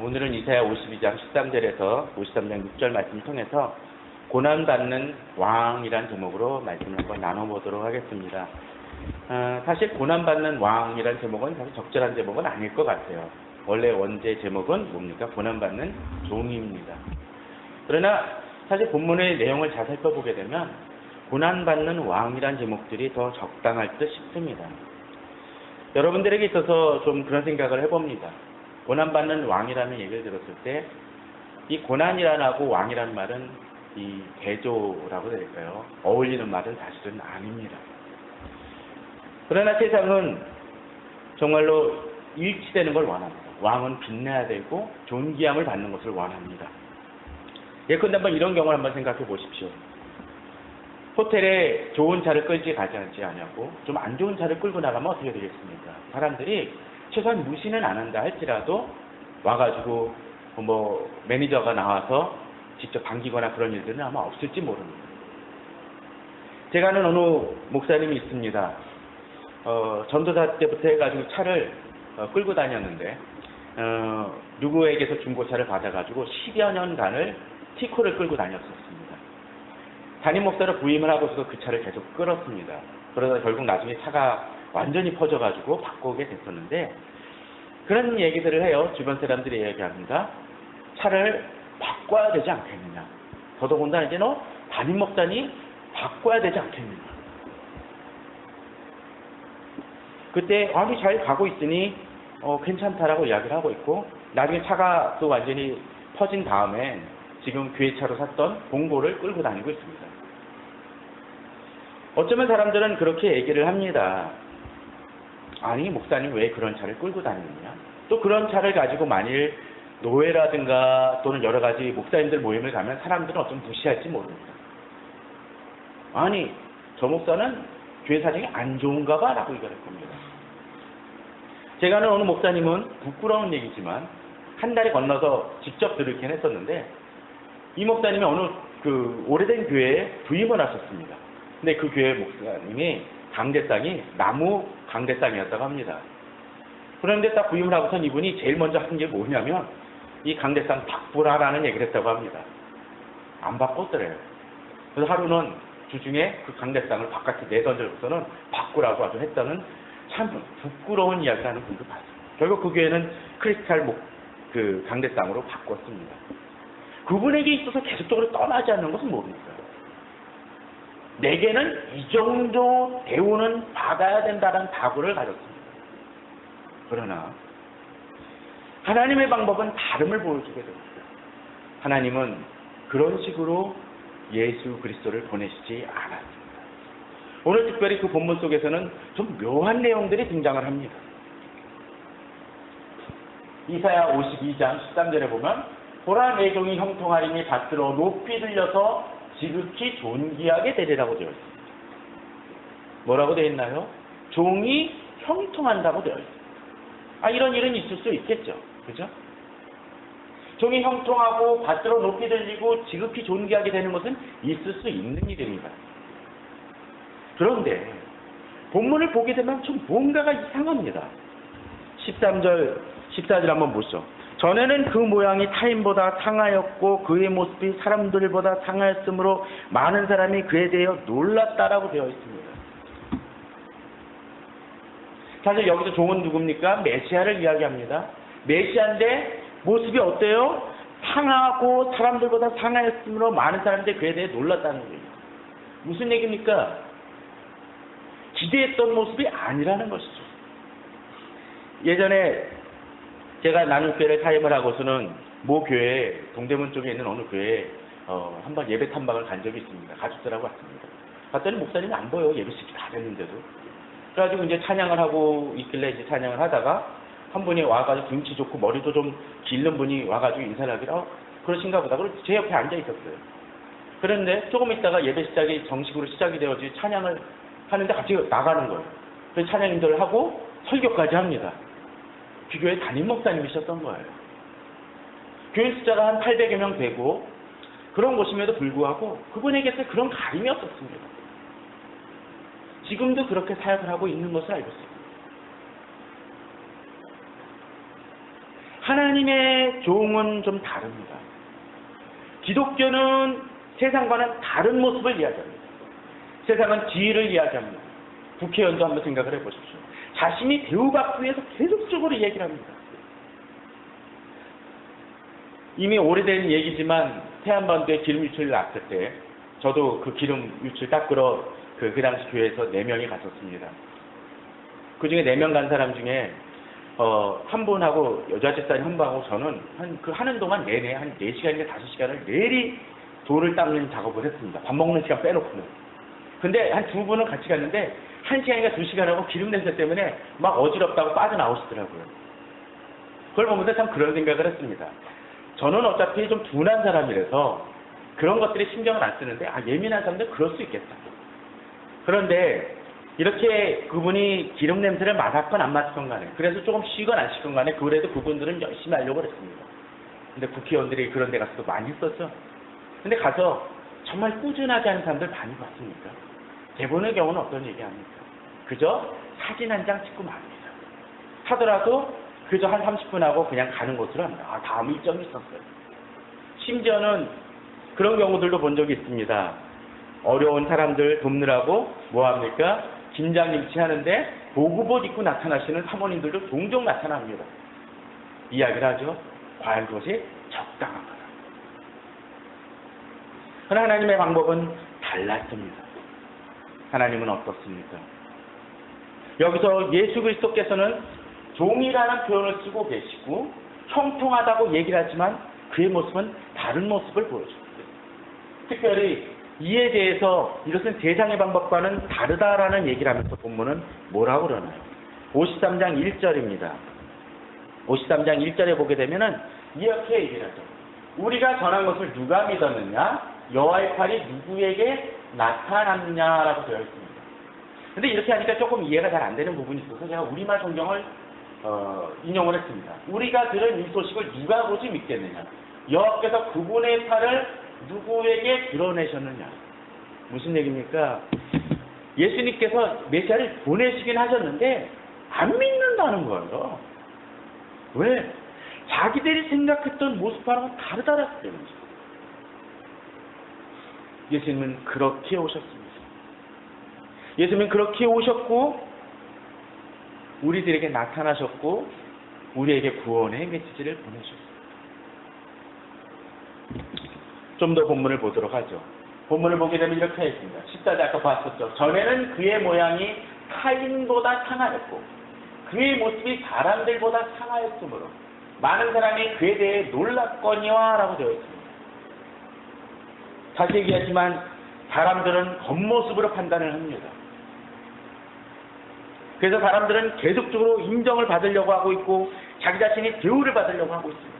오늘은 이사야 52장 13절에서 53장 6절 말씀을 통해서 고난받는 왕이란 제목으로 말씀을 한번 나눠보도록 하겠습니다. 사실 고난받는 왕이란 제목은 사실 적절한 제목은 아닐 것 같아요. 원래 원제 제목은 뭡니까? 고난받는 종입니다. 그러나 사실 본문의 내용을 잘 살펴보게 되면 고난받는 왕이란 제목들이 더 적당할 듯 싶습니다. 여러분들에게 있어서 좀 그런 생각을 해봅니다. 고난받는 왕이라는 얘기를 들었을 때 이 고난이라고 왕이라는 말은 이 대조라고 될까요? 어울리는 말은 사실은 아닙니다. 그러나 세상은 정말로 일치되는 걸 원합니다. 왕은 빛나야 되고 존귀함을 받는 것을 원합니다. 예컨대 한번 이런 경우를 한번 생각해 보십시오. 호텔에 좋은 차를 끌지 가지 않냐고 좀 안 좋은 차를 끌고 나가면 어떻게 되겠습니까? 사람들이 최소한 무시는 안 한다 할지라도 와가지고 뭐 매니저가 나와서 직접 반기거나 그런 일들은 아마 없을지 모릅니다. 제가 아는 어느 목사님이 있습니다. 전도사 때부터 해가지고 차를 끌고 다녔는데 누구에게서 중고차를 받아가지고 10여 년간을 티코를 끌고 다녔었습니다. 담임 목사로 부임을 하고서도 그 차를 계속 끌었습니다. 그러다 결국 나중에 차가 완전히 퍼져가지고 바꾸게 됐었는데 그런 얘기들을 해요. 주변 사람들이 얘기합니다. 차를 바꿔야 되지 않겠느냐. 더더군다나 이제 너 담임 목사니 바꿔야 되지 않겠느냐. 그때 아주 잘 가고 있으니 괜찮다라고 이야기를 하고 있고 나중에 차가 또 완전히 퍼진 다음에 지금 교회차로 샀던 봉고를 끌고 다니고 있습니다. 어쩌면 사람들은 그렇게 얘기를 합니다. 아니 목사님 왜 그런 차를 끌고 다니느냐. 또 그런 차를 가지고 만일 노회라든가 또는 여러 가지 목사님들 모임을 가면 사람들은 어쩜 무시할지 모릅니다. 아니 저 목사는 교회 사정이 안 좋은가 봐 라고 얘기할 겁니다. 제가 아는 어느 목사님은 부끄러운 얘기지만 한 달에 건너서 직접 들을긴 했었는데 이 목사님이 어느 오래된 교회에 부임을 하셨습니다. 근데 그 교회 목사님이 강대상이 나무 강대상이었다고 합니다. 그런데 딱 부임을 하고선 이분이 제일 먼저 한 게 뭐냐면 이 강대상 바꾸라라는 얘기를 했다고 합니다. 안 바꿨더래요. 그래서 하루는 주중에 그 강대상을 바깥에 내던져서는 바꾸라고 아주 했다는 참 부끄러운 이야기를 하는 분도 봤어요. 결국 그 교회는 크리스탈 강대상으로 바꿨습니다. 그분에게 있어서 계속적으로 떠나지 않는 것은 뭡니까? 내게는 이 정도 대우는 받아야 된다는 각오를 가졌습니다. 그러나 하나님의 방법은 다름을 보여주게 됩니다. 하나님은 그런 식으로 예수 그리스도를 보내시지 않았습니다. 오늘 특별히 그 본문 속에서는 좀 묘한 내용들이 등장을 합니다. 이사야 52장 13절에 보면 보라 내 종이 형통하리니 밭으로 높이 들려서 지극히 존귀하게 되리라고 되어 있습니다. 뭐라고 되어 있나요? 종이 형통한다고 되어 있습니다. 이런 일은 있을 수 있겠죠. 그죠? 종이 형통하고 밭으로 높이 들리고 지극히 존귀하게 되는 것은 있을 수 있는 일입니다. 그런데 본문을 보게 되면 좀 뭔가가 이상합니다. 13절, 14절 한번 보시죠. 전에는 그 모양이 타인보다 상하였고 그의 모습이 사람들보다 상하였으므로 많은 사람이 그에 대하여 놀랐다라고 되어 있습니다. 사실 여기서 종은 누굽니까? 메시아를 이야기합니다. 메시아인데 모습이 어때요? 상하고 사람들보다 상하였으므로 많은 사람들이 그에 대해 놀랐다는 거예요. 무슨 얘기입니까? 기대했던 모습이 아니라는 것이죠. 예전에 제가 나눔교회를 사임을 하고서는 모 교회 동대문 쪽에 있는 어느 교회에 한번 예배 탐방을 간 적이 있습니다. 가족들하고 왔습니다. 갔더니 목사님이 안 보여. 예배 시간 다 됐는데도. 그래가지고 이제 찬양을 하고 있길래 이제 찬양을 하다가 한 분이 와가지고 등치 좋고 머리도 좀 길는 분이 와가지고 인사를 하길래 그러신가 보다. 그래서 제 옆에 앉아 있었어요. 그런데 조금 있다가 예배 시작이 정식으로 시작이 되어지 찬양을 하는데 갑자기 나가는 거예요. 그래서 찬양 인도를 하고 설교까지 합니다. 그 교회 담임 목사님이셨던 거예요. 교인 숫자가 한 800여 명 되고 그런 곳임에도 불구하고 그분에게서 그런 가림이 없었습니다. 지금도 그렇게 사역을 하고 있는 것을 알고 있습니다. 하나님의 종은 좀 다릅니다. 기독교는 세상과는 다른 모습을 이야기합니다. 세상은 지위를 이야기합니다. 국회의원도 한번 생각을 해보십시오. 자신이 대우받기 위해서 계속적으로 얘기를 합니다. 이미 오래된 얘기지만 태안반도에 기름 유출이 났을 때 저도 그 기름 유출 닦으러 그 당시 교회에서 4명이 갔었습니다. 그 중에 4명 간 사람 중에 한 분하고 여자 집사님 한 분하고 저는 하는 동안 내내 한 4시간인가 5시간을 내리 돌을 닦는 작업을 했습니다. 밥 먹는 시간 빼놓고는. 근데 한 2분은 같이 갔는데 1시간인가 2시간 하고 기름 냄새 때문에 막 어지럽다고 빠져나오시더라고요. 그걸 보면서 참 그런 생각을 했습니다. 저는 어차피 좀 둔한 사람이라서 그런 것들에 신경을 안 쓰는데 예민한 사람들 그럴 수 있겠다. 그런데 이렇게 그분이 기름 냄새를 맡았건 안 맡았건 간에 그래서 조금 쉬건 안 쉬건 간에 그래도 그분들은 열심히 하려고 그랬습니다. 근데 국회의원들이 그런 데 가서도 많이 했었죠. 근데 가서 정말 꾸준하게 하는 사람들 많이 봤습니까? 대부분의 경우는 어떤 얘기합니까? 그저 사진 한 장 찍고 맙니다. 하더라도 그저 한 30분 하고 그냥 가는 곳으로 합니다. 다음 일정이 있었어요. 심지어는 그런 경우들도 본 적이 있습니다. 어려운 사람들 돕느라고 뭐합니까? 김장김치 하는데 보급옷 입고 나타나시는 사모님들도 종종 나타납니다. 이야기를 하죠. 과연 그것이 적당한 거다. 그러나 하나님의 방법은 달랐습니다. 하나님은 어떻습니까? 여기서 예수 그리스도께서는 종이라는 표현을 쓰고 계시고 형통하다고 얘기를 하지만 그의 모습은 다른 모습을 보여줍니다. 특별히 이에 대해서 이것은 세상의 방법과는 다르다라는 얘기를 하면서 본문은 뭐라고 그러나요? 53장 1절입니다. 53장 1절에 보게 되면은 이렇게 얘기를 하죠. 우리가 전한 것을 누가 믿었느냐? 여호와의 팔이 누구에게 나타났냐라고 되어 있습니다. 근데 이렇게 하니까 조금 이해가 잘 안 되는 부분이 있어서 제가 우리말 성경을 인용을 했습니다. 우리가 들은 이 소식을 누가 보지 믿겠느냐? 여호와께서 그분의 팔을 누구에게 드러내셨느냐? 무슨 얘기입니까? 예수님께서 메시아를 보내시긴 하셨는데 안 믿는다는 거예요. 왜? 자기들이 생각했던 모습과는 다르다라는 거죠. 예수님은 그렇게 오셨습니다. 예수님은 그렇게 오셨고 우리들에게 나타나셨고 우리에게 구원의 메시지를 보내셨습니다. 좀 더 본문을 보도록 하죠. 본문을 보게 되면 이렇게 되어 있습니다. 14절 아까 봤었죠. 전에는 그의 모양이 타인보다 상하였고 그의 모습이 사람들보다 상하였으므로 많은 사람이 그에 대해 놀랐거니와 라고 되어 있습니다. 다시 얘기하지만 사람들은 겉모습으로 판단을 합니다. 그래서 사람들은 계속적으로 인정을 받으려고 하고 있고 자기 자신이 대우를 받으려고 하고 있습니다.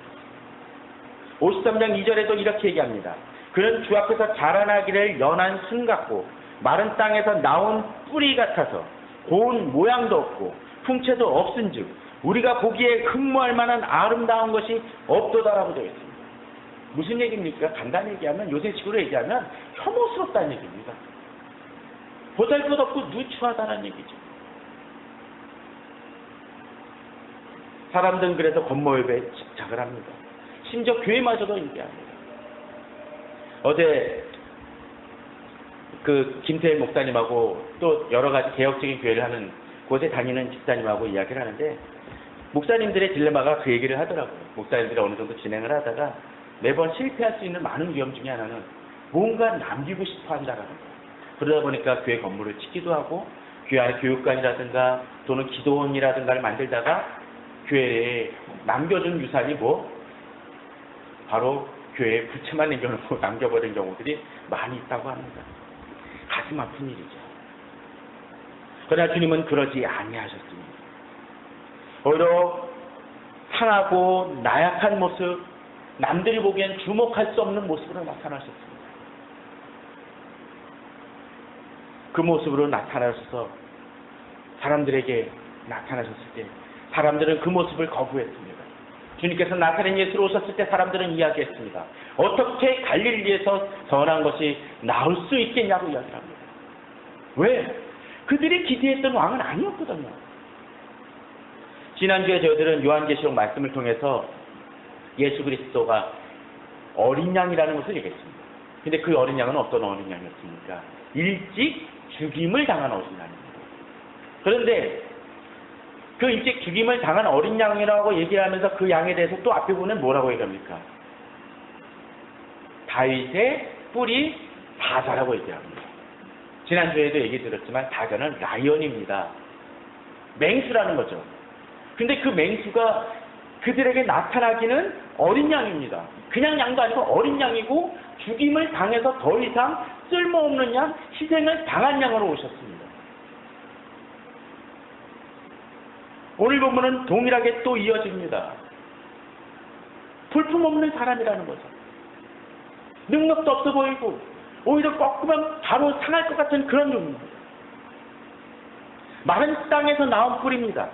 53장 2절에도 이렇게 얘기합니다. 그는 주 앞에서 자라나기를 연한 순 같고 마른 땅에서 나온 뿌리 같아서 고운 모양도 없고 풍채도 없은즉 우리가 보기에 흠모할 만한 아름다운 것이 없도다라고 되어 있습니다. 무슨 얘기입니까? 간단히 얘기하면 요새식으로 얘기하면 혐오스럽다는 얘기입니다. 보잘것없고 누추하다는 얘기죠. 사람들은 그래서 겉모습에 집착을 합니다. 심지어 교회마저도 얘기합니다. 어제 그 김태일 목사님하고 또 여러 가지 개혁적인 교회를 하는 곳에 다니는 집사님하고 이야기를 하는데 목사님들의 딜레마가 그 얘기를 하더라고요. 목사님들이 어느 정도 진행을 하다가 매번 실패할 수 있는 많은 위험 중에 하나는 뭔가 남기고 싶어 한다는 거예요. 그러다 보니까 교회 건물을 짓기도 하고 교회 안에 교육관이라든가 또는 기도원이라든가를 만들다가 교회에 남겨준 유산이 바로 교회에 부채만 남겨놓고 남겨버린 경우들이 많이 있다고 합니다. 가슴 아픈 일이죠. 그러나 주님은 그러지 아니하셨습니다. 오히려 상하고 나약한 모습, 남들이 보기엔 주목할 수 없는 모습으로 나타나셨습니다. 그 모습으로 나타나셔서 사람들에게 나타나셨을 때 사람들은 그 모습을 거부했습니다. 주님께서 나사렛 예수로 오셨을 때 사람들은 이야기했습니다. 어떻게 갈릴리에서 선한 것이 나올 수 있겠냐고 이야기를 합니다. 왜? 그들이 기대했던 왕은 아니었거든요. 지난주에 저희들은 요한계시록 말씀을 통해서 예수 그리스도가 어린 양이라는 것을 얘기했습니다. 근데 그 어린 양은 어떤 어린 양이었습니까? 일찍 죽임을 당한 어린 양입니다. 그런데 그 일찍 죽임을 당한 어린 양이라고 얘기하면서 그 양에 대해서 또 앞에 보면 뭐라고 얘기합니까? 다윗의 뿔이 다자라고 얘기합니다. 지난주에도 얘기 드렸지만 다자는 라이언입니다. 맹수라는 거죠. 근데 그 맹수가 그들에게 나타나기는 어린 양입니다. 그냥 양도 아니고 어린 양이고 죽임을 당해서 더 이상 쓸모없는 양, 희생을 당한 양으로 오셨습니다. 오늘 본문은 동일하게 또 이어집니다. 볼품없는 사람이라는 거죠. 능력도 없어 보이고 오히려 꺾으면 바로 상할 것 같은 그런 놈입니다. 마른 땅에서 나온 뿔입니다.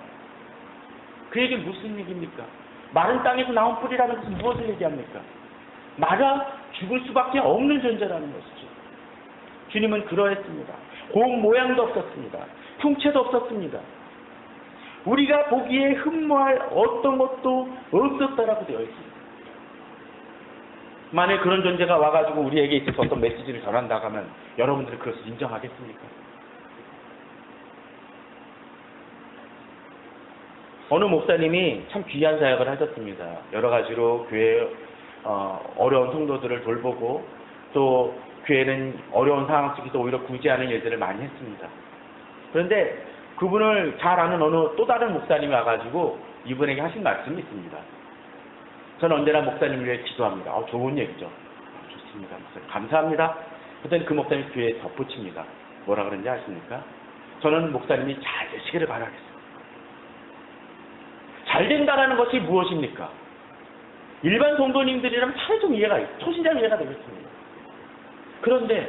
그 얘기 무슨 얘기입니까? 마른 땅에서 나온 뿔이라는 것은 무엇을 얘기합니까? 말아 죽을 수밖에 없는 존재라는 것이죠. 주님은 그러했습니다. 고운 모양도 없었습니다. 풍채도 없었습니다. 우리가 보기에 흠모할 어떤 것도 없었다라고 되어 있습니다. 만일 그런 존재가 와가지고 우리에게 있어서 어떤 메시지를 전한다고 하면 여러분들은 그것을 인정하겠습니까? 어느 목사님이 참 귀한 사역을 하셨습니다. 여러 가지로 교회 어려운 성도들을 돌보고 또 교회는 어려운 상황 속에서 오히려 구제하는 일들을 많이 했습니다. 그런데 그분을 잘 아는 어느 또 다른 목사님이 와가지고 이분에게 하신 말씀이 있습니다. 저는 언제나 목사님을 위해 기도합니다. 좋은 얘기죠. 좋습니다. 목사님. 감사합니다. 그랬더니 그 목사님이 교회에 덧붙입니다. 뭐라 그런지 아십니까? 저는 목사님이 잘 되시기를 바라겠습니다. 잘 된다라는 것이 무엇입니까? 일반 성도님들이라면 차라리 좀 이해가 있어요. 초신자는 이해가 되겠습니다. 그런데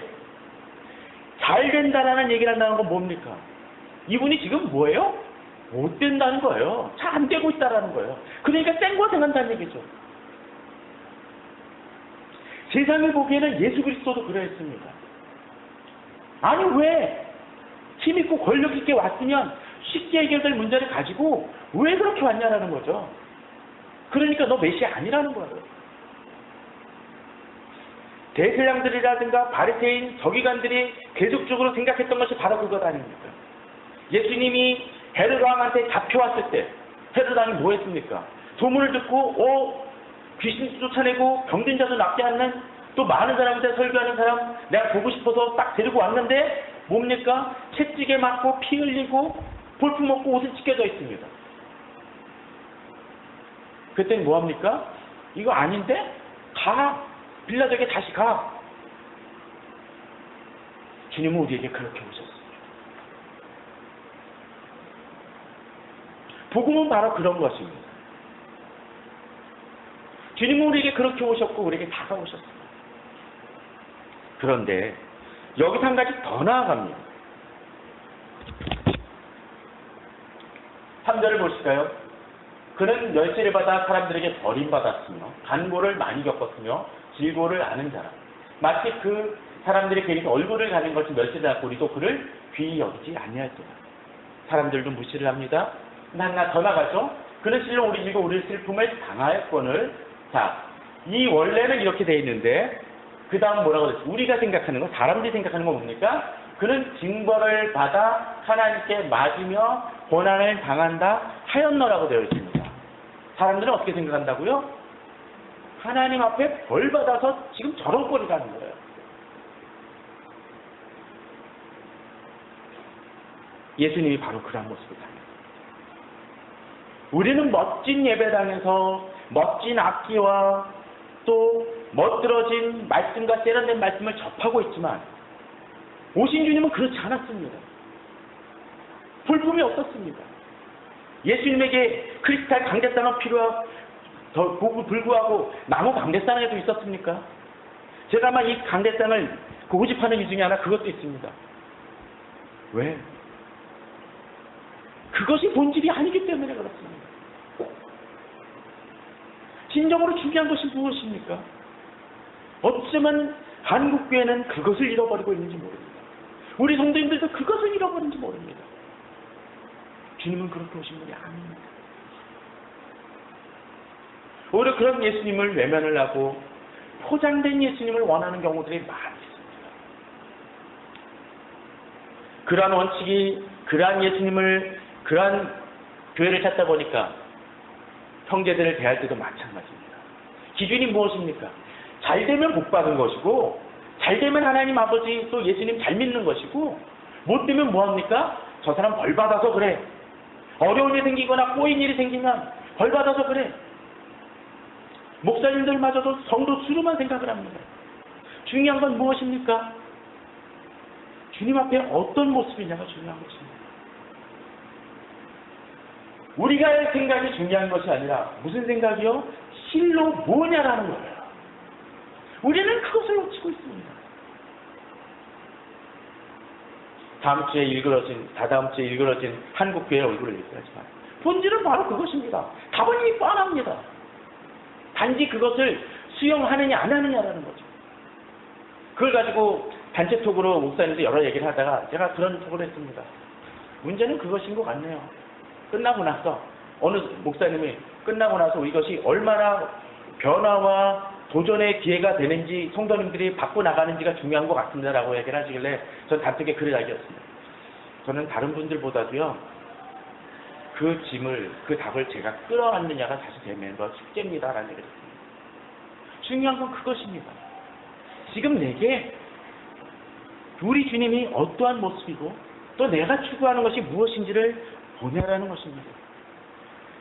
잘 된다라는 얘기를 한다는 건 뭡니까? 이분이 지금 뭐예요? 못 된다는 거예요. 잘 안 되고 있다라는 거예요. 그러니까 생고생한다는 얘기죠. 세상을 보기에는 예수 그리스도도 그러했습니다. 아니 왜 힘있고 권력 있게 왔으면 쉽게 해결될 문제를 가지고 왜 그렇게 왔냐라는 거죠. 그러니까 너 메시아 아니라는 거예요. 대세양들이라든가 바리새인 서기관들이 계속적으로 생각했던 것이 바로 그것 아닙니까? 예수님이 헤롯 왕한테 잡혀왔을 때 헤롯 왕이 뭐 했습니까? 소문을 듣고 귀신 쫓아내고 병든 자도 낫게 하는 또 많은 사람한테 설교하는 사람 내가 보고 싶어서 딱 데리고 왔는데 뭡니까? 채찍에 맞고 피 흘리고 볼품없고 옷을 찢겨져 있습니다. 그때는 뭐합니까? 이거 아닌데? 가! 빌라도에게 다시 가! 주님은 우리에게 그렇게 오셨어요. 복음은 바로 그런 것입니다. 주님은 우리에게 그렇게 오셨고 우리에게 다가오셨습니다. 그런데 여기서 한 가지 더 나아갑니다. 3절을 보실까요? 그는 멸시를 받아 사람들에게 버림받았으며 간고를 많이 겪었으며 질고를 아는 자라. 마치 그 사람들의 괜히 얼굴을 가는 것이 멸시를 받고 우리도 그를 귀히 여기지 아니할지라. 사람들도 무시를 합니다. 하나 더 나가죠. 그는 실로 우리를 슬픔을 당하였거늘. 자, 이 원래는 이렇게 돼 있는데 그 다음 뭐라고 그랬지? 우리가 생각하는 거, 사람들이 생각하는 건 뭡니까? 그는 징벌을 받아 하나님께 맞으며 고난을 당한다 하였노라고 되어 있습니다. 사람들은 어떻게 생각한다고요? 하나님 앞에 벌 받아서 지금 저런 꼴이라는 거예요. 예수님이 바로 그런 모습을 당했어요. 우리는 멋진 예배당에서 멋진 악기와 또 멋들어진 말씀과 세련된 말씀을 접하고 있지만 오신 주님은 그렇지 않았습니다. 볼품이 없었습니다. 예수님에게 크리스탈 강대상은 불구하고 나무 강대상에도 있었습니까? 제가 아마 이 강대상을 고집하는 이유 중에 하나 그것도 있습니다. 왜? 그것이 본질이 아니기 때문에 그렇습니다. 진정으로 중요한 것이 무엇입니까? 어쩌면 한국교회는 그것을 잃어버리고 있는지 모릅니다. 우리 성도님들도 그것을 잃어버린지 모릅니다. 주님은 그렇게 오신 분이 아닙니다. 오히려 그런 예수님을 외면을 하고 포장된 예수님을 원하는 경우들이 많이 있습니다. 그러한 원칙이, 그러한 예수님을, 그러한 교회를 찾다 보니까 형제들을 대할 때도 마찬가지입니다. 기준이 무엇입니까? 잘 되면 복 받은 것이고, 잘 되면 하나님 아버지 또 예수님 잘 믿는 것이고, 못 되면 뭐합니까? 저 사람 벌 받아서 그래. 어려운 일이 생기거나 꼬인 일이 생기면 벌 받아서 그래. 목사님들마저도 성도 수로만 생각을 합니다. 중요한 건 무엇입니까? 주님 앞에 어떤 모습이냐가 중요한 것입니다. 우리가 할 생각이 중요한 것이 아니라 무슨 생각이요? 실로 뭐냐라는 거예요. 우리는 그것을 놓치고 있습니다. 다다음 주에 일그러진 한국교회의 얼굴을 얘기하지만 본질은 바로 그것입니다. 답은 이미 뻔합니다. 단지 그것을 수용하느냐 안 하느냐라는 거죠. 그걸 가지고 단체톡으로 목사님도 여러 얘기를 하다가 제가 그런 톡을 했습니다. 문제는 그것인 것 같네요. 끝나고 나서 어느 목사님이 끝나고 나서 이것이 얼마나 변화와 도전의 기회가 되는지 성도님들이 받고 나가는지가 중요한 것 같습니다라고 얘기를 하시길래 전 단톡에 글을 남겼습니다. 저는 다른 분들보다도요, 그 짐을, 그 답을 제가 끌어안느냐가 사실 되면 거 숙제입니다라는 얘기를 했습니다. 중요한 건 그것입니다. 지금 내게 우리 주님이 어떠한 모습이고 또 내가 추구하는 것이 무엇인지를 보내라는 것입니다.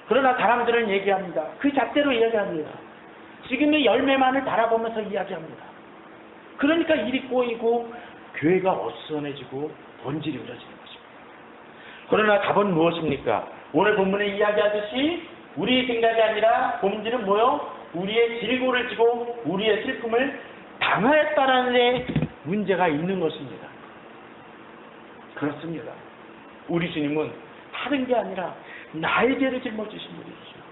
그러나 사람들은 얘기합니다. 그 잣대로 이야기합니다. 지금의 열매만을 바라보면서 이야기합니다. 그러니까 일이 꼬이고 교회가 어수선해지고 본질이 흐려지는 것입니다. 그러나 답은 무엇입니까? 오늘 본문에 이야기하듯이 우리의 생각이 아니라 본질은 뭐요? 우리의 질고를 지고 우리의 슬픔을 당하였다라는 데 문제가 있는 것입니다. 그렇습니다. 우리 주님은 다른 게 아니라 나의 죄를 짊어지신 분이시죠.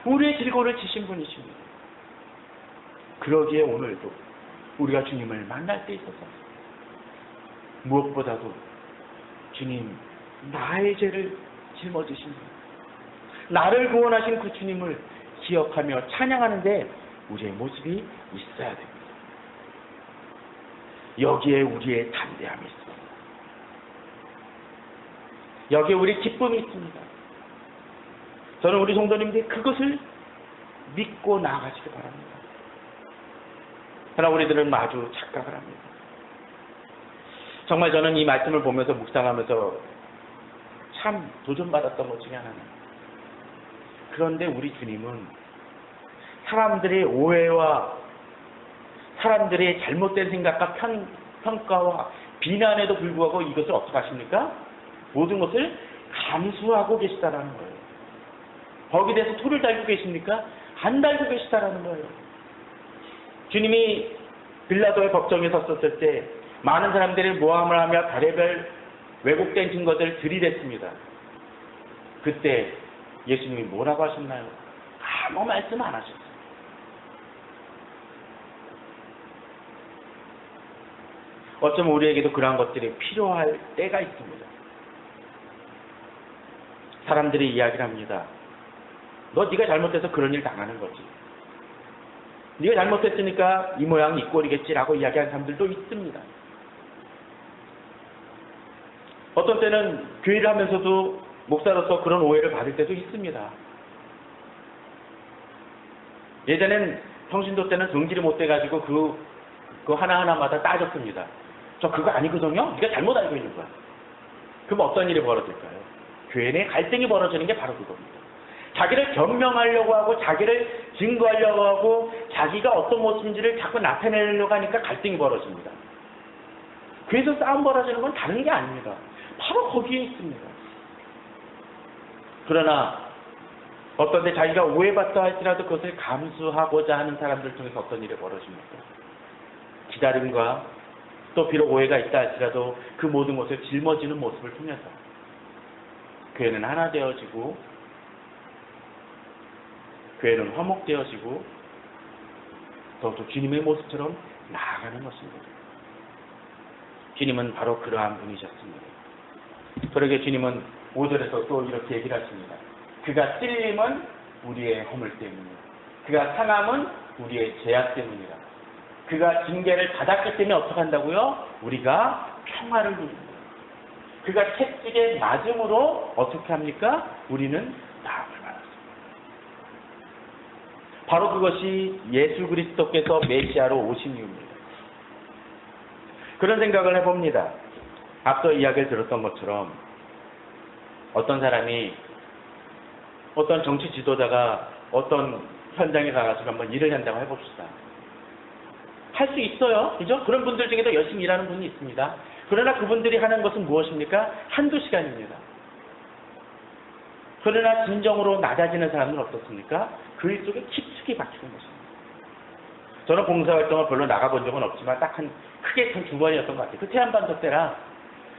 우리의 질고를 지신 분이십니다. 그러기에 오늘도 우리가 주님을 만날 때 있어서 무엇보다도 주님, 나의 죄를 짊어지신 분, 나를 구원하신 그 주님을 기억하며 찬양하는데 우리의 모습이 있어야 됩니다. 여기에 우리의 담대함이 있습니다. 여기에 우리 기쁨이 있습니다. 저는 우리 성도님들이 그것을 믿고 나아가시기 바랍니다. 그러나 우리들은 마주 착각을 합니다. 정말 저는 이 말씀을 보면서 묵상하면서 참 도전받았던 것 중에 하나는, 그런데 우리 주님은 사람들의 오해와 사람들의 잘못된 생각과 평가와 비난에도 불구하고 이것을 어떻게 하십니까? 모든 것을 감수하고 계시다라는 거예요. 거기에 대해서 토를 달고 계십니까? 안 달고 계시다라는 거예요. 주님이 빌라도의 법정에 섰었을 때 많은 사람들이 모함을 하며 별의별 왜곡된 증거들을 들이댔습니다. 그때 예수님이 뭐라고 하셨나요? 아무 말씀 안 하셨어요. 어쩌면 우리에게도 그러한 것들이 필요할 때가 있습니다. 사람들이 이야기를 합니다. 너 네가 잘못해서 그런 일 당하는 거지. 네가 잘못했으니까 이 모양 이 꼴이겠지라고 이야기하는 사람들도 있습니다. 어떤 때는 교회를 하면서도 목사로서 그런 오해를 받을 때도 있습니다. 예전엔 평신도 때는 성질이 못 돼가지고 그 하나하나마다 따졌습니다. 저 그거 아니거든요? 네가 잘못 알고 있는 거야. 그럼 어떤 일이 벌어질까요? 교회 내 갈등이 벌어지는 게 바로 그겁니다. 자기를 변명하려고 하고 자기를 증거하려고 하고 자기가 어떤 모습인지를 자꾸 나타내려고 하니까 갈등이 벌어집니다. 교회에서 싸움 벌어지는 건 다른 게 아닙니다. 바로 거기에 있습니다. 그러나 어떤 때 자기가 오해받다 할지라도 그것을 감수하고자 하는 사람들 중에서 어떤 일이 벌어집니까? 기다림과 또 비록 오해가 있다 할지라도 그 모든 것을 짊어지는 모습을 통해서 교회는 하나 되어지고 교회는 화목되어지고 더욱더 주님의 모습처럼 나아가는 것입니다. 주님은 바로 그러한 분이셨습니다. 그러게 주님은 5절에서 또 이렇게 얘기를 하십니다. 그가 찔림은 우리의 허물 때문이다. 그가 상함은 우리의 죄악 때문이다. 그가 징계를 받았기 때문에 어떻게 한다고요? 우리가 평화를 누립니다. 그가 채찍에 맞음으로 어떻게 합니까? 우리는 나음을 받았습니다. 바로 그것이 예수 그리스도께서 메시아로 오신 이유입니다. 그런 생각을 해봅니다. 앞서 이야기를 들었던 것처럼 어떤 사람이 어떤 정치 지도자가 어떤 현장에 가가지고 한번 일을 한다고 해봅시다. 할 수 있어요. 그죠? 그런 분들 중에도 열심히 일하는 분이 있습니다. 그러나 그분들이 하는 것은 무엇입니까? 한두 시간입니다. 그러나 진정으로 낮아지는 사람은 어떻습니까? 그 일 속에 깊숙이 박히는 것입니다. 저는 봉사활동을 별로 나가본 적은 없지만 딱 크게 한 2번이었던 것 같아요. 그 태안반도 때랑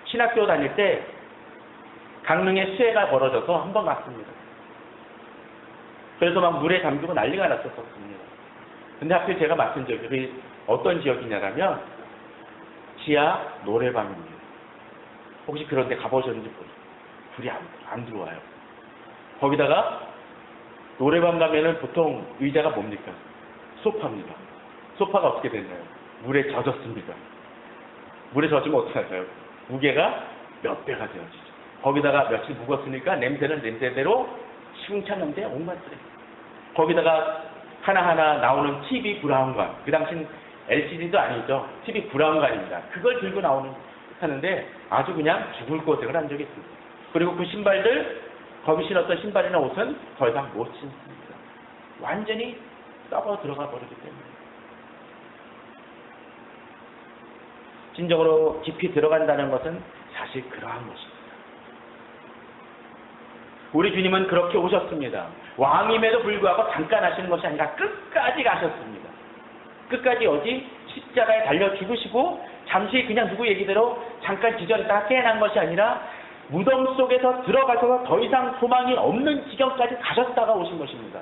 신학교 다닐 때 강릉에 수해가 벌어져서 한 번 갔습니다. 그래서 막 물에 잠기고 난리가 났었습니다. 근데 하필 제가 맡은 지역이 어떤 지역이냐면 지하 노래방입니다. 혹시 그런 데 가보셨는지 모르겠어요. 불이 안 들어와요. 거기다가 노래방 가면은 보통 의자가 뭡니까? 소파입니다. 소파가 어떻게 됐나요? 물에 젖었습니다. 물에 젖으면 어떻게 할까요? 무게가 몇 배가 되어지죠. 거기다가 며칠 묵었으니까 냄새는 냄새대로 시궁창인데 온갖 쓰레기. 거기다가 하나하나 나오는 TV 브라운관. 그 당시는 LCD도 아니죠. TV 브라운관입니다. 그걸 들고 하는데 아주 그냥 죽을 고생을 한 적이 있습니다. 그리고 그 신발들, 거기 신었던 신발이나 옷은 더 이상 못 신습니다. 완전히 썩어 들어가 버리기 때문에. 진정으로 깊이 들어간다는 것은 사실 그러한 것입니다. 우리 주님은 그렇게 오셨습니다. 왕임에도 불구하고 잠깐 하시는 것이 아니라 끝까지 가셨습니다. 끝까지 어디 십자가에 달려 죽으시고 잠시 그냥 누구 얘기대로 잠깐 기절했다가 깨어난 것이 아니라 무덤 속에서 들어가셔서 더 이상 소망이 없는 지경까지 가셨다가 오신 것입니다.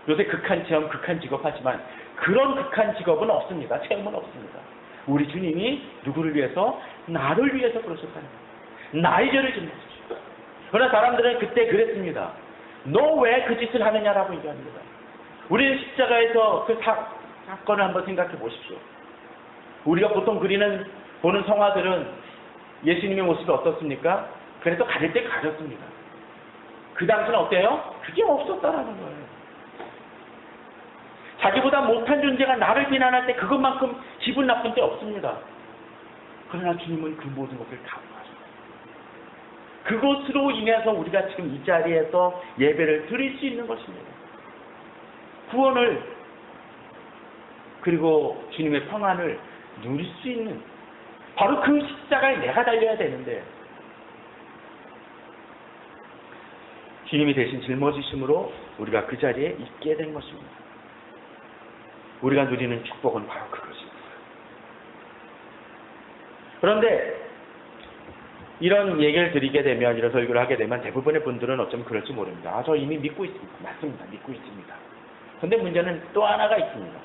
요새 극한 체험, 극한 직업 하지만 그런 극한 직업은 없습니다. 체험은 없습니다. 우리 주님이 누구를 위해서? 나를 위해서 그러셨다는 거예요. 나의 죄를 짓는 것이죠. 그러나 사람들은 그때 그랬습니다. 너 왜 그 짓을 하느냐라고 얘기합니다. 우리는 십자가에서 그 사건을 한번 생각해 보십시오. 우리가 보통 보는 성화들은 예수님의 모습이 어떻습니까? 그래도 가릴 때 가렸습니다. 그 당시는 어때요? 그게 없었다라는 거예요. 자기보다 못한 존재가 나를 비난할 때 그것만큼 기분 나쁜 때 없습니다. 그러나 주님은 그 모든 것을 다 보았습니다. 그것으로 인해서 우리가 지금 이 자리에서 예배를 드릴 수 있는 것입니다. 구원을 그리고 주님의 평안을 누릴 수 있는 바로 그 십자가에 내가 달려야 되는데 주님이 대신 짊어지심으로 우리가 그 자리에 있게 된 것입니다. 우리가 누리는 축복은 바로 그것입니다. 그런데 이런 얘기를 드리게 되면, 이런 설교를 하게 되면 대부분의 분들은 어쩌면 그럴지 모릅니다. 저 이미 믿고 있습니다. 맞습니다. 믿고 있습니다. 그런데 문제는 또 하나가 있습니다.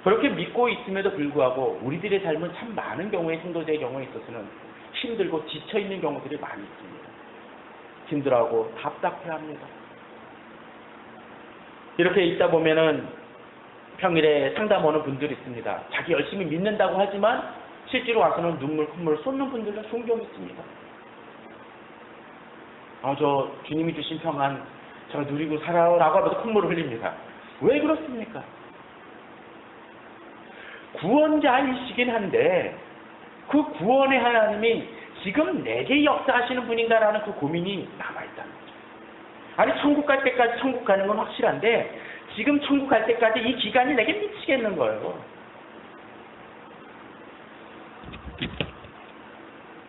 그렇게 믿고 있음에도 불구하고 우리들의 삶은 참 많은 경우에, 성도들의 경우에 있어서는 힘들고 지쳐있는 경우들이 많이 있습니다. 힘들어하고 답답해합니다. 이렇게 있다 보면은 평일에 상담 오는 분들이 있습니다. 자기 열심히 믿는다고 하지만 실제로 와서는 눈물, 콧물을 쏟는 분들도 종종 있습니다. 저 주님이 주신 평안 제가 누리고 살아라고 하면서 콧물을 흘립니다. 왜 그렇습니까? 구원자이시긴 한데 그 구원의 하나님이 지금 내게 역사하시는 분인가라는 그 고민이 남아있다는 거죠. 아니 천국 갈 때까지 천국 가는 건 확실한데 지금 천국 갈 때까지 이 기간이 내게 미치겠는 거예요.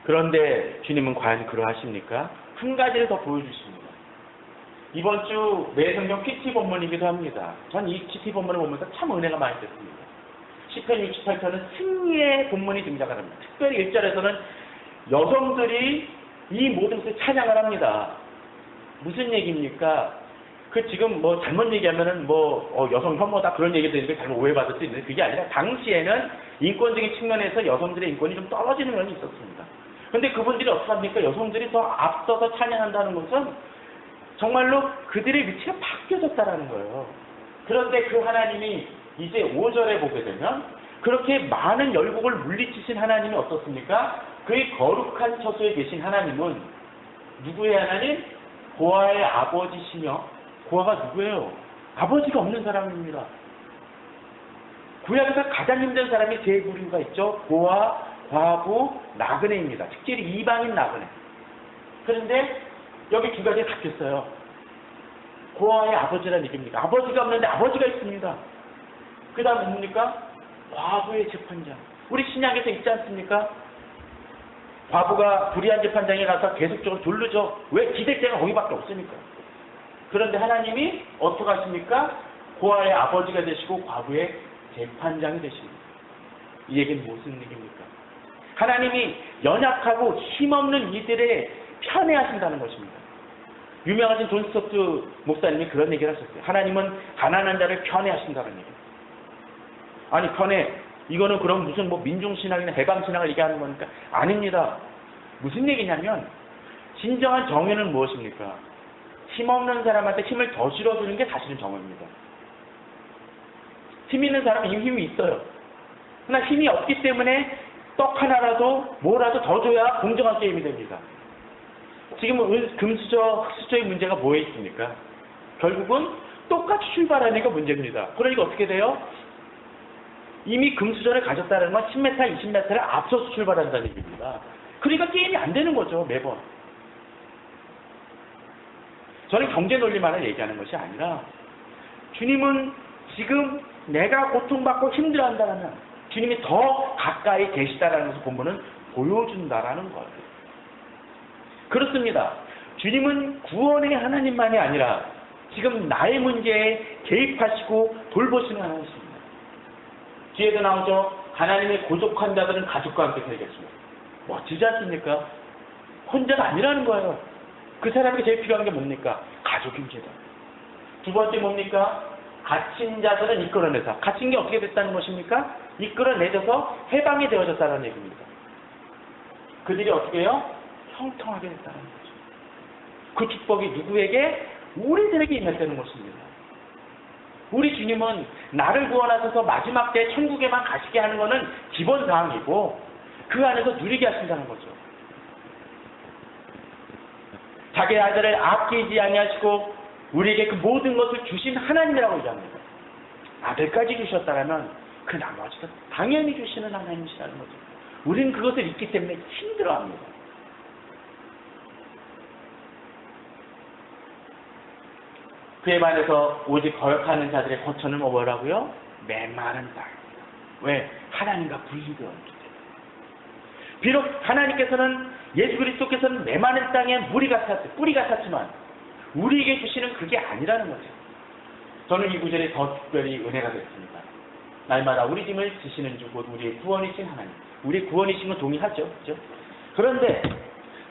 그런데 주님은 과연 그러하십니까? 한 가지를 더 보여주십니다. 이번 주 매성경 PT 본문이기도 합니다. 전 이 PT 본문을 보면서 참 은혜가 많이 됐습니다. 시편 68편은 승리의 본문이 등장을 합니다. 특별히 1절에서는 여성들이 이 모든 것을 찬양을 합니다. 무슨 얘기입니까? 지금 잘못 얘기하면은 여성 혐오다 그런 얘기 들으니까 잘못 오해받을 수 있는데 그게 아니라 당시에는 인권적인 측면에서 여성들의 인권이 좀 떨어지는 면이 있었습니다. 그런데 그분들이 어떻게 합니까? 여성들이 더 앞서서 찬양한다는 것은 정말로 그들의 위치가 바뀌어졌다라는 거예요. 그런데 그 하나님이 이제 5절에 보게 되면 그렇게 많은 열국을 물리치신 하나님이 어떻습니까? 그의 거룩한 처소에 계신 하나님은 누구의 하나님? 고아의 아버지시며, 고아가 누구예요? 아버지가 없는 사람입니다. 구약에서 가장 힘든 사람이 세 부류가 있죠. 고아, 과부, 나그네입니다. 특별히 이방인 나그네. 그런데 여기 두 가지가 바뀌었어요. 고아의 아버지라는 얘기입니다. 아버지가 없는데 아버지가 있습니다. 그 다음 뭡니까? 과부의 재판장. 우리 신약에서 있지 않습니까? 과부가 불의한 재판장에 가서 계속적으로 돌르죠. 왜? 기댈 데가 거기밖에 없으니까. 그런데 하나님이 어떻게 하십니까? 고아의 아버지가 되시고 과부의 재판장이 되십니다. 이 얘기는 무슨 얘기입니까? 하나님이 연약하고 힘없는 이들의 편에 하신다는 것입니다. 유명하신 존 스토트 목사님이 그런 얘기를 하셨어요. 하나님은 가난한 자를 편에 하신다는 얘기. 아니 편에 이거는 그럼 무슨 뭐 민중신학이나 해방신학을 얘기하는 거니까 아닙니다. 무슨 얘기냐면 진정한 정의는 무엇입니까? 힘없는 사람한테 힘을 더 실어주는 게 사실은 정의입니다. 힘 있는 사람은 이미 힘이 있어요. 그러나 힘이 없기 때문에 떡 하나라도 뭐라도 더 줘야 공정한 게임이 됩니다. 지금은 금수저, 흑수저의 문제가 뭐에 있습니까? 결국은 똑같이 출발하는 게 문제입니다. 그러니까 어떻게 돼요? 이미 금수저를 가졌다는 건 10m, 20m를 앞서서 출발한다는 얘기입니다. 그러니까 게임이 안 되는 거죠, 매번. 저는 경제 논리만을 얘기하는 것이 아니라 주님은 지금 내가 고통받고 힘들어한다면 주님이 더 가까이 계시다라는 것을 본문은 보여준다라는 거예요. 그렇습니다. 주님은 구원의 하나님만이 아니라 지금 나의 문제에 개입하시고 돌보시는 하나님이십니다. 뒤에도 나오죠. 하나님의 고족한 자들은 가족과 함께 살겠습니다. 멋지지 않습니까? 혼자가 아니라는 거예요. 그 사람에게 제일 필요한 게 뭡니까? 가족입니다. 두 번째 뭡니까? 갇힌 자들은 이끌어내서. 갇힌 게 어떻게 됐다는 것입니까? 이끌어내져서 해방이 되어졌다는 얘기입니다. 그들이 어떻게 해요? 형통하게 됐다는 거죠. 그 축복이 누구에게? 우리들에게 임했다는 것입니다. 우리 주님은 나를 구원하셔서 마지막 때 천국에만 가시게 하는 것은 기본사항이고 그 안에서 누리게 하신다는 거죠. 자기 아들을 아끼지 아니하시고 우리에게 그 모든 것을 주신 하나님이라고 얘기합니다. 아들까지 주셨다면 그 나머지도 당연히 주시는 하나님이시라는 거죠. 우리는 그것을 잊기 때문에 힘들어합니다. 그에 반해서 오직 거역하는 자들의 거처는 뭐라고요? 메마른 땅. 왜? 하나님과 분리되었기 때문에. 비록 하나님께서는 예수 그리스도께서는 메마른 땅에 뿌리가 찼지만 우리에게 주시는 그게 아니라는 거죠. 저는 이 구절이 더 특별히 은혜가 됐습니다. 날마다 우리 짐을 지시는 주 곧 우리의 구원이신 하나님. 우리 구원이신 건 동의하죠. 그렇죠? 그런데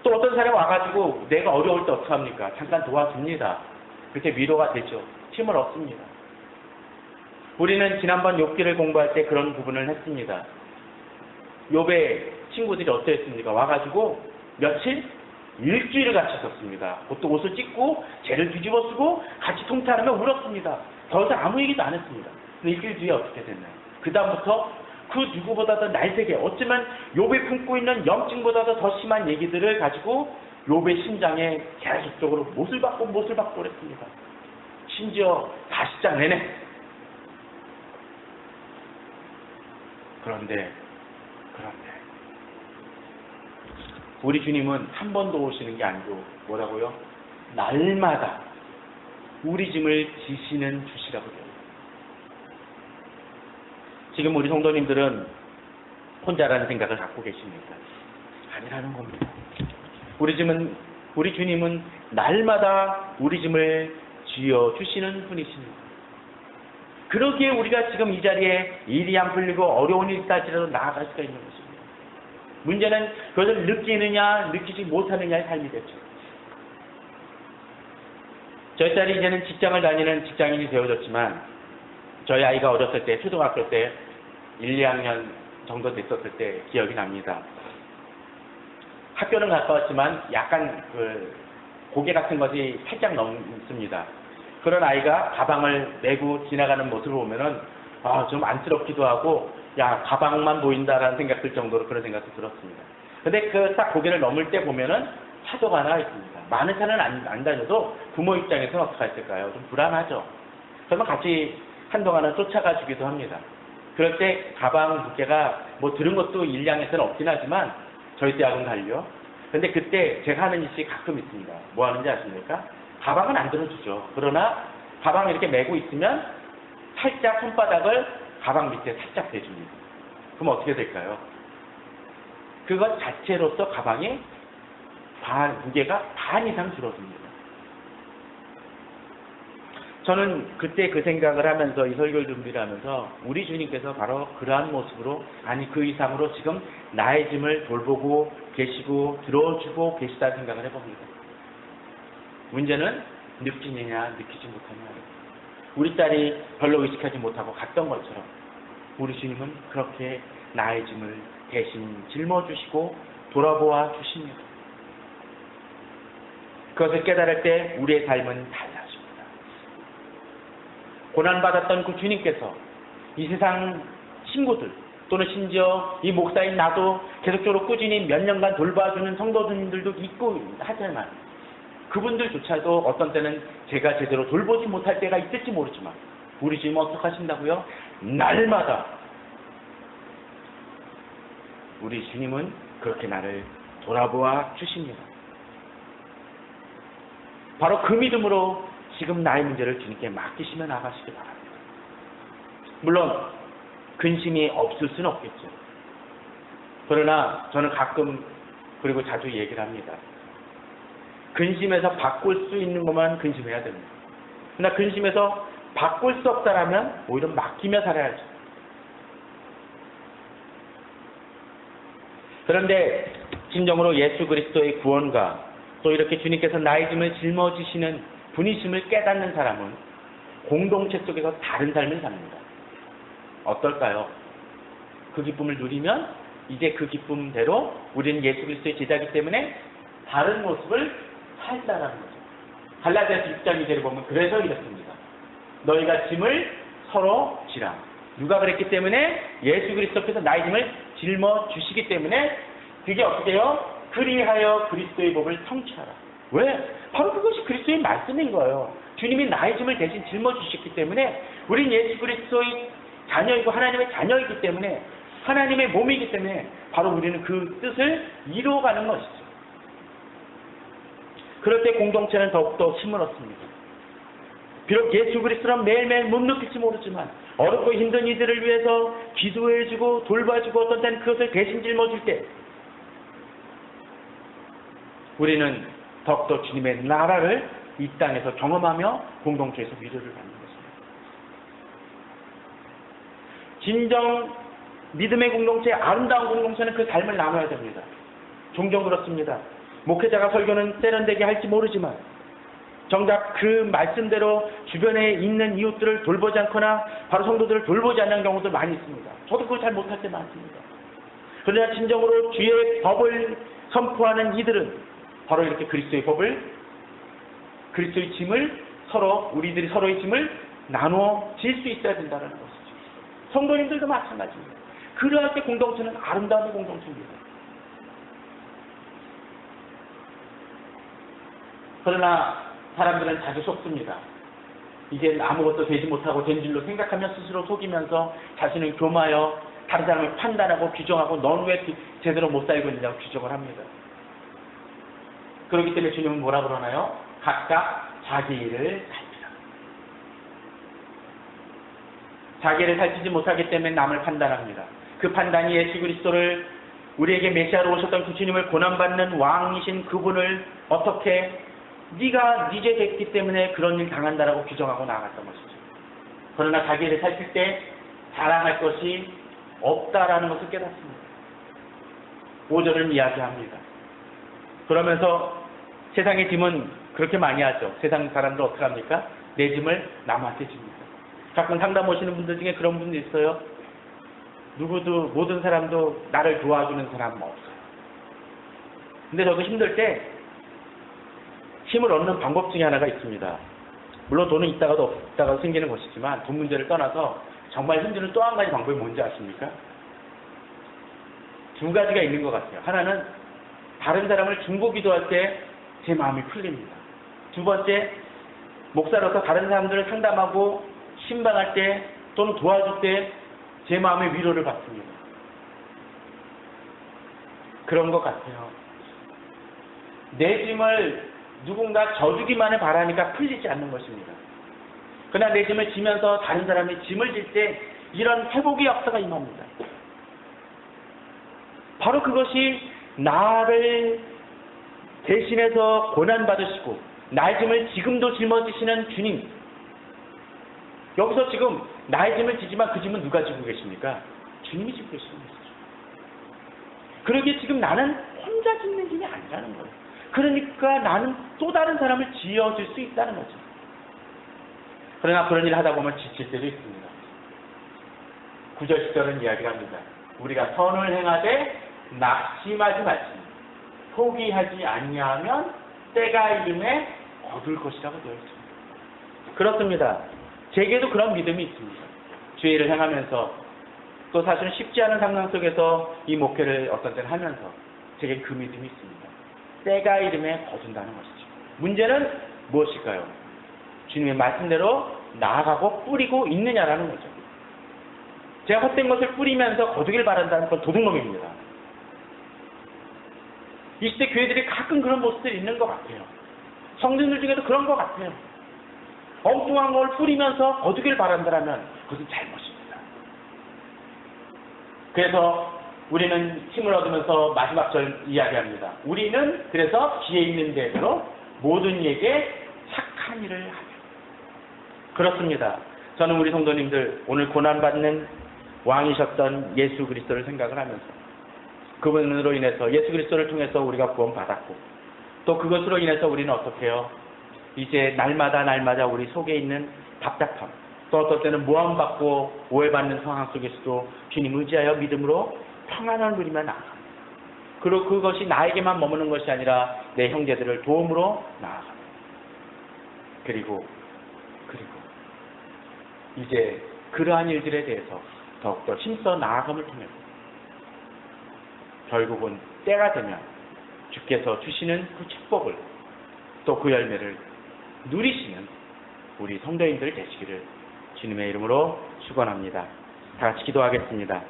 또 어떤 사람이 와가지고 내가 어려울 때 어떡합니까? 잠깐 도와줍니다. 그렇게 위로가 되죠. 힘을 얻습니다. 우리는 지난번 욥기를 공부할 때 그런 부분을 했습니다. 욥의 친구들이 어떠했습니까? 와가지고 며칠? 일주일을 같이 있었습니다. 그것도 옷을 찢고 죄를 뒤집어 쓰고 같이 통탄하며 울었습니다. 더 이상 아무 얘기도 안 했습니다. 근데 일주일 뒤에 어떻게 됐나요? 그 다음부터 그 누구보다도 날새게 어쩌면 욥이 품고 있는 염증보다도 더 심한 얘기들을 가지고 욥의 심장에 계속적으로 못을 받고 그랬습니다. 심지어 40장 내내. 그런데 우리 주님은 한 번도 오시는 게 아니고 뭐라고요? 날마다 우리 짐을 지시는 주시라고 해요. 지금 우리 성도님들은 혼자라는 생각을 갖고 계십니까? 아니라는 겁니다. 우리 주님은 날마다 우리 짐을 쥐어 주시는 분이십니다. 그러기에 우리가 지금 이 자리에 일이 안 풀리고 어려운 일까지라도 나아갈 수가 있는 것입니다. 문제는 그것을 느끼느냐 느끼지 못하느냐의 삶이 됐죠. 저희 딸이 이제는 직장을 다니는 직장인이 되어졌지만 저희 아이가 어렸을 때 초등학교 때 1, 2학년 정도 됐었을 때 기억이 납니다. 학교는 가까웠지만 약간 고개 같은 것이 살짝 넘습니다. 그런 아이가 가방을 메고 지나가는 모습을 보면은 좀 안쓰럽기도 하고 야 가방만 보인다라는 생각 들 정도로 그런 생각도 들었습니다. 근데 그 딱 고개를 넘을 때 보면은 차도가 하나 있습니다. 많은 차는 안 다녀도 부모 입장에서는 어떻게 했을까요? 좀 불안하죠. 그러면 같이 한동안은 쫓아가 주기도 합니다. 그럴 때 가방 무게가 뭐 들은 것도 일량에서는 없긴 하지만 저희 대학은 달려. 근데 그때 제가 하는 짓이 가끔 있습니다. 뭐 하는지 아십니까? 가방은 안 들어주죠. 그러나 가방을 이렇게 메고 있으면 살짝 손바닥을 가방 밑에 살짝 대줍니다. 그럼 어떻게 될까요? 그것 자체로서 가방이 무게가 반 이상 줄어듭니다. 저는 그때 그 생각을 하면서 이 설교를 준비를 하면서 우리 주님께서 바로 그러한 모습으로 아니 그 이상으로 지금 나의 짐을 돌보고 계시고 들어주고 계시다는 생각을 해봅니다. 문제는 느끼느냐 느끼지 못하냐. 우리 딸이 별로 의식하지 못하고 갔던 것처럼 우리 주님은 그렇게 나의 짐을 대신 짊어주시고 돌아보아 주십니다. 그것을 깨달을 때 우리의 삶은 달라집니다. 고난받았던 그 주님께서 이 세상 친구들 또는 심지어 이 목사인 나도 계속적으로 꾸준히 몇 년간 돌봐주는 성도님들도 있고 하지만 그분들조차도 어떤 때는 제가 제대로 돌보지 못할 때가 있을지 모르지만 우리 주님은 어떻게 하신다고요? 날마다 우리 주님은 그렇게 나를 돌아보아 주십니다. 바로 그 믿음으로 지금 나의 문제를 주님께 맡기시며 나가시기 바랍니다. 물론 근심이 없을 수는 없겠죠. 그러나 저는 가끔 그리고 자주 얘기를 합니다. 근심에서 바꿀 수 있는 것만 근심해야 됩니다. 그러나 근심에서 바꿀 수 없다라면 오히려 맡기며 살아야죠. 그런데 진정으로 예수 그리스도의 구원과 또 이렇게 주님께서 나의 짐을 짊어지시는 분이심을 깨닫는 사람은 공동체 속에서 다른 삶을 삽니다. 어떨까요? 그 기쁨을 누리면 이제 그 기쁨대로 우리는 예수 그리스도의 제자이기 때문에 다른 모습을 살다라는 거죠. 갈라디아서 6장 2절을 보면 그래서 이렇습니다. 너희가 짐을 서로 지라. 누가 그랬기 때문에 예수 그리스도께서 나의 짐을 짊어주시기 때문에 그게 어떻게 해요? 그리하여 그리스도의 법을 성취하라. 왜? 바로 그것이 그리스도의 말씀인 거예요. 주님이 나의 짐을 대신 짊어주셨기 때문에 우린 예수 그리스도의 자녀이고 하나님의 자녀이기 때문에 하나님의 몸이기 때문에 바로 우리는 그 뜻을 이루어가는 것이죠. 그럴 때 공동체는 더욱더 힘을 얻습니다. 비록 예수 그리스도는 매일매일 못 느낄지 모르지만 어렵고 힘든 이들을 위해서 기도해주고 돌봐주고 어떤 때는 그것을 대신 짊어질 때 우리는 더욱더 주님의 나라를 이 땅에서 경험하며 공동체에서 위로를 받는 것입니다. 진정 믿음의 공동체, 아름다운 공동체는 그 삶을 나눠야 됩니다. 종종 그렇습니다. 목회자가 설교는 세련되게 할지 모르지만 정작 그 말씀대로 주변에 있는 이웃들을 돌보지 않거나 바로 성도들을 돌보지 않는 경우도 많이 있습니다. 저도 그걸 잘 못할 때 많습니다. 그러나 진정으로 주의 법을 선포하는 이들은 바로 이렇게 그리스도의 법을, 그리스도의 짐을 우리들이 서로의 짐을 나누어 질 수 있어야 된다는 것이죠. 성도님들도 마찬가지입니다. 그러할 때 공동체는 아름다운 공동체입니다. 그러나 사람들은 자주 속습니다. 이제 아무것도 되지 못하고 된 줄로 생각하며 스스로 속이면서 자신을 교마하여 다른 사람을 판단하고 규정하고 넌 왜 제대로 못 살고 있느냐고 규정을 합니다. 그렇기 때문에 주님은 뭐라 그러나요? 각각 자기 일을 살피라. 자기 일을 살피지 못하기 때문에 남을 판단합니다. 그 판단이 예수 그리스도를 우리에게 메시아로 오셨던 그 주님을 고난받는 왕이신 그분을 어떻게 네가 네 죄 됐기 때문에 그런 일 당한다라고 규정하고 나아갔던 것이죠. 그러나 자기 일을 살필 때 자랑할 것이 없다라는 것을 깨닫습니다. 5절을 이야기합니다. 그러면서 세상의 짐은 그렇게 많이 하죠. 세상 사람들 어떻게 합니까? 내 짐을 남한테 집니다. 가끔 상담 오시는 분들 중에 그런 분도 있어요. 누구도 모든 사람도 나를 도와주는 사람은 없어요. 근데 저도 힘들 때 힘을 얻는 방법 중에 하나가 있습니다. 물론 돈은 있다가도 없다가도 생기는 것이지만 돈 문제를 떠나서 정말 힘드는 또 한 가지 방법이 뭔지 아십니까? 두 가지가 있는 것 같아요. 하나는 다른 사람을 중보기도할 때 제 마음이 풀립니다. 두 번째, 목사로서 다른 사람들을 상담하고 신방할 때 또는 도와줄 때 제 마음의 위로를 받습니다. 그런 것 같아요. 내 짐을 누군가 져주기만을 바라니까 풀리지 않는 것입니다. 그러나 내 짐을 지면서 다른 사람이 짐을 질 때 이런 회복의 역사가 임합니다. 바로 그것이 나를 대신해서 고난받으시고 나의 짐을 지금도 짊어지시는 주님. 여기서 지금 나의 짐을 지지만 그 짐은 누가 지고 계십니까? 주님이 지고 계시는 것이죠. 그러기에 지금 나는 혼자 짓는 짐이 아니라는 거예요. 그러니까 나는 또 다른 사람을 지어줄 수 있다는 거죠. 그러나 그런 일을 하다 보면 지칠 때도 있습니다. 9절 10절은 이야기를 합니다. 우리가 선을 행하되 낙심하지 말지니 포기하지 아니하면 때가 이름에 거둘 것이라고 되어 있습니다. 그렇습니다. 제게도 그런 믿음이 있습니다. 주의 일을 행하면서 또 사실은 쉽지 않은 상황 속에서 이 목회를 어떤 때는 하면서 제게 그 믿음이 있습니다. 때가 이름에 거둔다는 것이죠. 문제는 무엇일까요? 주님의 말씀대로 나아가고 뿌리고 있느냐라는 거죠. 제가 헛된 것을 뿌리면서 거두길 바란다는 건 도둑놈입니다. 이 시대 교회들이 가끔 그런 모습들이 있는 것 같아요. 성도들 중에도 그런 것 같아요. 엉뚱한 걸 뿌리면서 거두길 바란다면 그것은 잘못입니다. 그래서 우리는 힘을 얻으면서 마지막 절 이야기합니다. 우리는 그래서 지혜 있는 대로 모든 이에게 착한 일을 하며. 그렇습니다. 저는 우리 성도님들 오늘 고난받는 왕이셨던 예수 그리스도를 생각을 하면서 그분으로 인해서 예수 그리스도를 통해서 우리가 구원받았고 또 그것으로 인해서 우리는 어떻게 해요? 이제 날마다 우리 속에 있는 답답함 또 어떨 때는 모함받고 오해받는 상황 속에서도 주님 의지하여 믿음으로 평안을 누리며 나아갑니다. 그리고 그것이 나에게만 머무는 것이 아니라 내 형제들을 도움으로 나아갑니다. 그리고 이제 그러한 일들에 대해서 더욱더 힘써 나아감을 통해서 결국은 때가 되면 주께서 주시는 그 축복을 또 그 열매를 누리시는 우리 성도인들 되시기를 주님의 이름으로 축원합니다. 다 같이 기도하겠습니다.